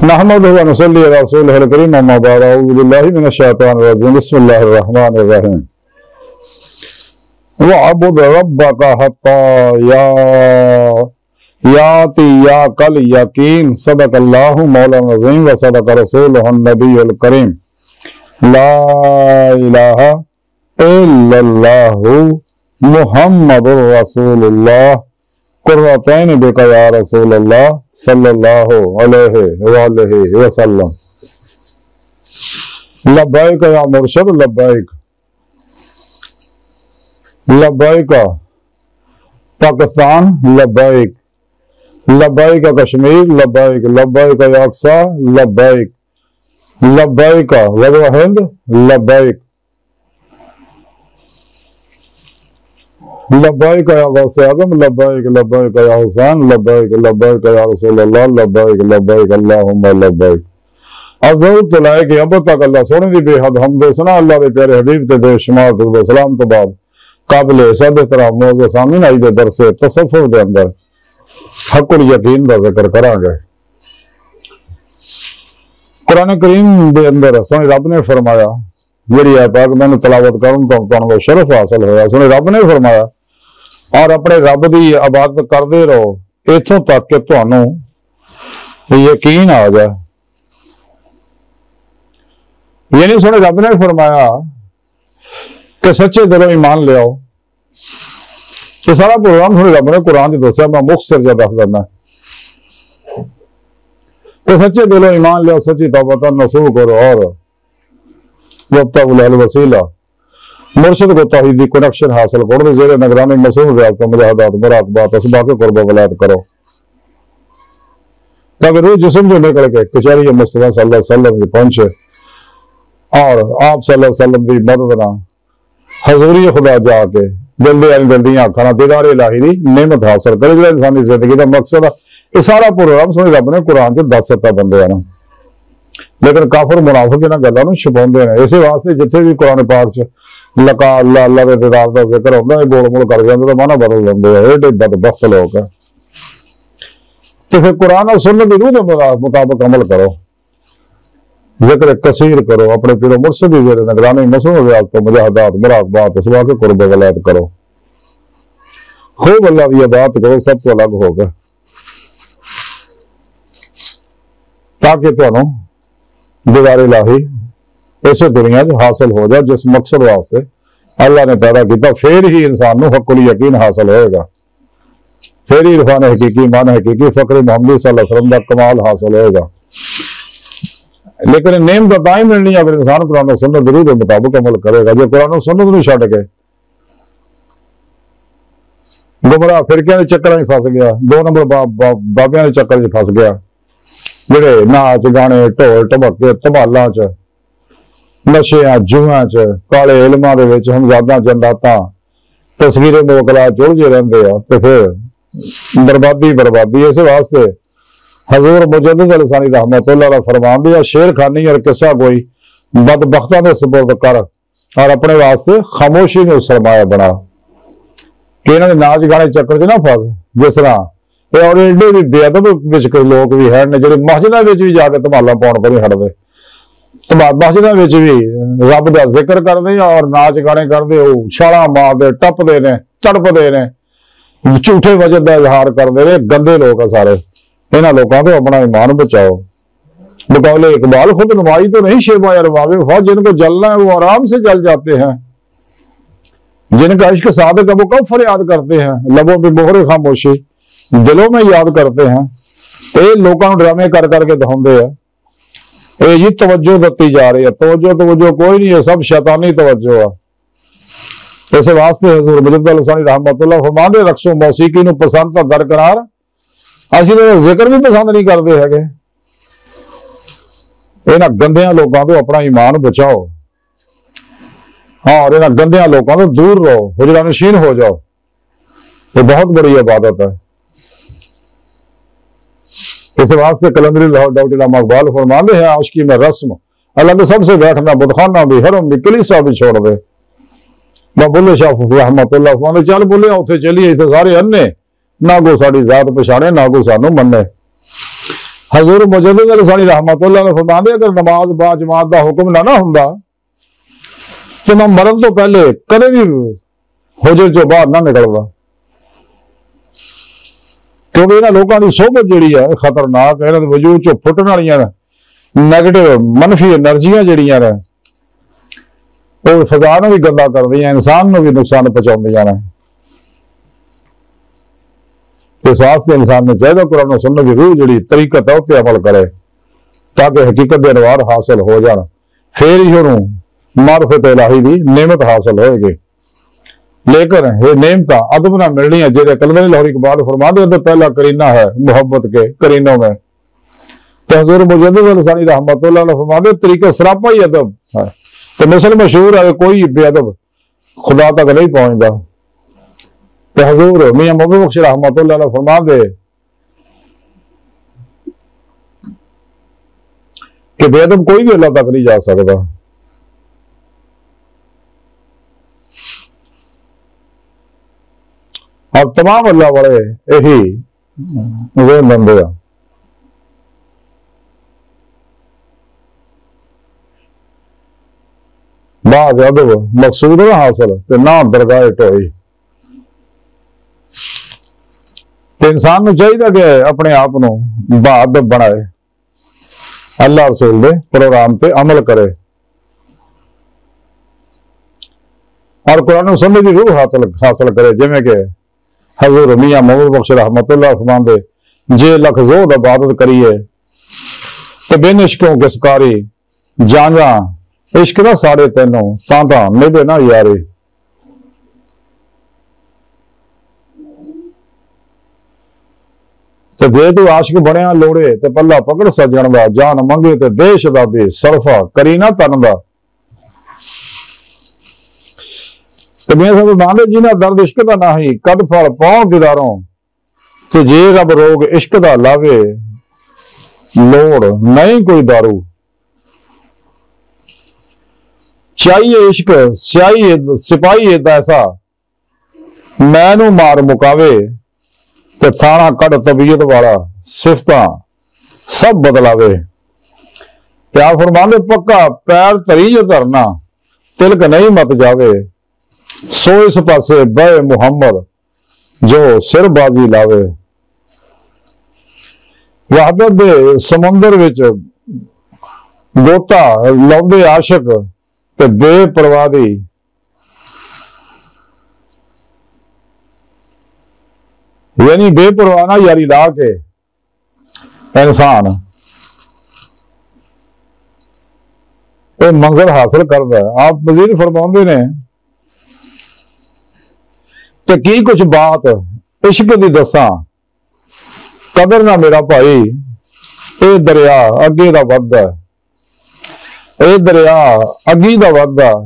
नहमदुहु व नसल्ली अला रसूलिहिल करीम अम्मा बाद अऊज़ु बिल्लाहि मिनश शैतानिर रजीम बिस्मिल्लाहिर रहमानिर रहीम वअब्दुद रब्बका हत्ता यातियाकल यकीन सदक़ल्लाहु मौलाना अज़ीम व सदक़ रसूलुहुन नबियुल करीम ला इलाहा इल्लल्लाहु मुहम्मदुर रसूलुल्लाह कुर्रतैन बिका या रसूलल्लाह सल्लल्लाहु अलैहि वसल्लम। लब्बैक या मुर्शिद लब्बैक। लब्बैक पाकिस्तान लब्बैक। लब्बैक कश्मीर लब्बैक। लब्बैक अक्सा लब्बैक। लब्बैक गज़वा हिंद लब्बैक। लब्बैक या गौसे आज़म लब्बैक। लब्बैक या हुसैन लब्बैक। लब्बैक या रसूलल्लाह लब्बैक। लब्बैक अल्लाहुम्मा लब्बैक। अज़लत लायक अब तक अल्लाह सोने दी बेहद हमद सना अल्लाह दे प्यारे हबीब ते बेशुमार दुरूद व सलाम तो बाद काबिल इज़्ज़त एहतराम मौजूद सामीन आज दे दरस तसव्वुफ दे अंदर हक़ुल यकीन दा जिक्र करांगे। कुरान करीम दे अंदर सोने रब ने फरमाया जी है पाक मैंने तलावत करूं तो तुहानू शरफ हासिल होया। सोने रब ने फरमाया और अपने रब की इबादत करते रहो इथों तक कि तुहानू यकीन आ जाए। ये नहीं सोने रब ने फरमाया कि सच्चे दिलों ईमान ले आओ। ये सारा प्रोग्राम थोड़े रब ने कुरान दसिया मैं मुख्तसर जा दस देना कि सच्चे दिलों ईमान ले आओ सच्ची तौबतन नसूह करो और वब्तगुल वसीला मुर्शिद को तौहीदी कनेक्शन हासिल करो जेरे निगरानी मसूह व्याप्त मुजाहिदात मुराकबात असबाब कुर्ब वलायत करो ताकि रूह जिस्म जो निकल के कचहरी मुस्तफा सल्लल्लाहु अलैहि वसल्लम पहुंचे और आप सल्लल्लाहु अलैहि वसल्लम की मदद ना हजूरी खुदा जाके जल्दी आखा ना दीदार इलाही दी नेमत हासिल करे जो इंसानी जिंदगी का मकसद है। ये सारा प्रोग्राम सुने रब ने कुरान च दस सत्ता बंदे ना लेकिन काफिर मुनाफिक इन्हां गल्लां नूं छुपाउंदे ने। इस वास्ते जिथे भी कुरान पाक च लका अल्लाह अल्लाह दे दीदार दा जिक्र हुंदा है गोल मोल कर जांदे ते माना बदल दिंदे आ। एडे बदबख्त लोग है। तो फिर कुरान और सुन्नत दी रूह दे मुताबिक अमल करो जिक्र कसीर करो अपने पीरो मुर्शिद दी जेरे निगरानी मसूह व्याप्त मुजाहिदात मुराकबात असबाब कुर्ब वलायत करो खूब अल्लाह की इबादत करो सब तो अलग होकर ताकि तुहानू दीदार इलाही इस दुनिया च हासिल हो जाए जिस मकसद वास्ते अल्लाह ने पैदा किया। फिर ही इंसान को हक़ुल यकीन हासिल होएगा। फिर ही इरफान हकीकी मान हकीकी फकर मोहम्मदी सल्लल्लाहु अलैहि वसल्लम का कमाल हासिल होएगा। लेकिन नेम तो तां ही मिलनी अगर इंसान कुरान और सुन्नत दी के मुताबिक अमल करेगा। जो कुरान और सुन्नत नूं छड्ड के गुमराह फिरकियां के चक्कर में फस गया दो नंबर बाबियां के चक्कर में फस गया जेड़े नाच गाने ढोल ढमके धमालों च नशियां जुआं च काले इलमां दे विच हमजादां जन्नतां तस्वीरें मोकला जुलझे रहिंदे आ ते फिर बर्बादी। इस वास्ते हजूर मुजद्दिद अलसानी रहमतुल्लाह अलैह फरमांदे आ शेर खानी और किस्सा कोई बदबख्तां दे सुपुर्द कर और अपने वास्ते खामोशी नूं सरमाया बना कि इन्हां दे नाच गाने चक्कर च ना फस। जिस तरह और एडे भी बेअदब विच कोई लोग भी हैं जिहड़े मस्जिदां विच भी जाके धमालां पाउण कोई हटदे मस्जिदां विच भी रब दा जिक्र करदे और नाच गाने करदे छालां मारदे टपदे ने तड़पदे ने झूठे वजद का इजहार करते रहे गंदे लोग सारे। इन्होंने लोगों को अपना ईमान बचाओ। बकौले इकबाल खुद नुमाई तो नहीं शेबा अरबाब वफा जिनको जलना है वो आराम से जल जाते हैं। जिनका इश्क सादिक है वो कब फरियाद करते हैं। लबों पे मोहर खामोशी दिलों में याद करते हैं। तो ये लोगों को ड्रामे कर करके दिखाते हैं ये जी तवज्जो दती जा रही है। तवज्जो कोई नहीं है सब शैतानी तवज्जो है। इस वास्ते हजूर मुजद्दिद अलसानी रहमतुल्लाह फरमांदे रक्सो मौसीकी नूं पसंद तां दरकरार असीं तो जिक्र भी पसंद नहीं करते है। इन्हां गंदियां लोगों को अपना ईमान बचाओ और इन्हां गंदियां लोगों तो दूर रहो हुजरा नशीन हो जाओ। ये बहुत बड़ी इबादत है। इस वास्ते कलंदरी डॉक्टर इमाम इकबाल फरमाते हैं आशिकी में रस्म अलग सबसे बैठना बुतखाना भी हरम भी कलीसा भी छोड़ दे। बुल्ले शाह रहमतुल्लाह फरमाते चल बुल्ले उत्थे चलिए इतने सारे अन्ने ना को साड़ी जात पछाणे ना को सानू मन्ने। हजूर मुजद्दिद अलसानी रहमतुल्लाह ने फरमाते अगर नमाज बा जमात का हुक्म ना हुंदा तो मैं मरण तो पहले कदे भी हुजर चो बाहर ना निकलदा, क्योंकि इन्होंने लोगों की सोहबत जी है खतरनाक है। इन्होंने वजूद चो फुटन वाली नैगेटिव मनफी एनर्जियां जड़ियां ने वो फिजा भी गंदा कर दी, इंसान को भी नुकसान पहुंचादियां ने। इस वास्ते इंसान ने चाहिए कुरान सुन्नत की रूह जी तरीकत है उत्ते अमल करे ताकि हकीकत के अनवार हासिल हो जाए, फिर ही उन्होंने मारफत इलाही की नेमत हासिल होएगी। लेकिन ये नेमत अदब ना मिलनी है जेरे कलमे लाहौरी इकबाल फरमाते तो पहला करीना है मुहब्बत के करीनों में। तो हजूर मुजद्दिद अलसानी रहमतुल्लाह ने फरमाते तरीका सरापा ही अदब है। तो मिसल मशहूर है कोई बेअदब खुदा तक नहीं पहुंचता। तो हजूर मियां मोहम्मद बख्श रहमतुल्लाह ने फरमाते कि बेअदब कोई भी अल्लाह तक नहीं जा सकता। और तमाम अल्लाह वाले यही ज़हन बंदे हैं। बाद अदब मकसूद ना हासिल ते ना दरगाह ढोई। तो इंसान को चाहिए कि अपने आप को बहादुर बनाए, अल्लाह रसूल दे प्रोग्राम पे अमल करे और कुरान सुन्नत की रूह हासिल करे। जिमें कि हजूर मियां मोहम्मद बख्श रहमतुल्लाह फरमाते जे लख जोर इबादत करिए तो बिन इश्कों के सकारी जांजा इश्क ना साड़े तेनों तांता निभे ना यारी। तो जे तू आशिक बनया लोड़े तो पल्ला पकड़ सजन दा, जान मंगे तो देश दा भी सरफा करी ना तन दा। तो मैं सब माने जिन्हें दर्द इश्क का ना ही कद फल पाओ दिदारों तो जे रब रोग इश्क का लावे लोड़ नहीं कोई दारू। चाहिए इश्क स्याही सिपाही ऐसा मैनू मार मुकावे तो थाना कड़ तबीयत वाला सिफता सब बदलावे। क्या फरमाने पक्का पैर तरी धरना तिलक नहीं मत जावे सो इस पासे बह मुहम्मद जो सिर बाजी लावे। वहदत दे समुंदर विच गोता लाउंदे आशिक ते बेपरवाह दी यानी बेपरवाह ना यारी ला के इंसान ये मंजिल हासिल करता है। आप मजीद फरमाते ने कि की कुछ बात इश्क दी दसा कदर ना मेरा भाई ये दरिया अगे दा वधदा, ये दरिया अगी दा वधदा।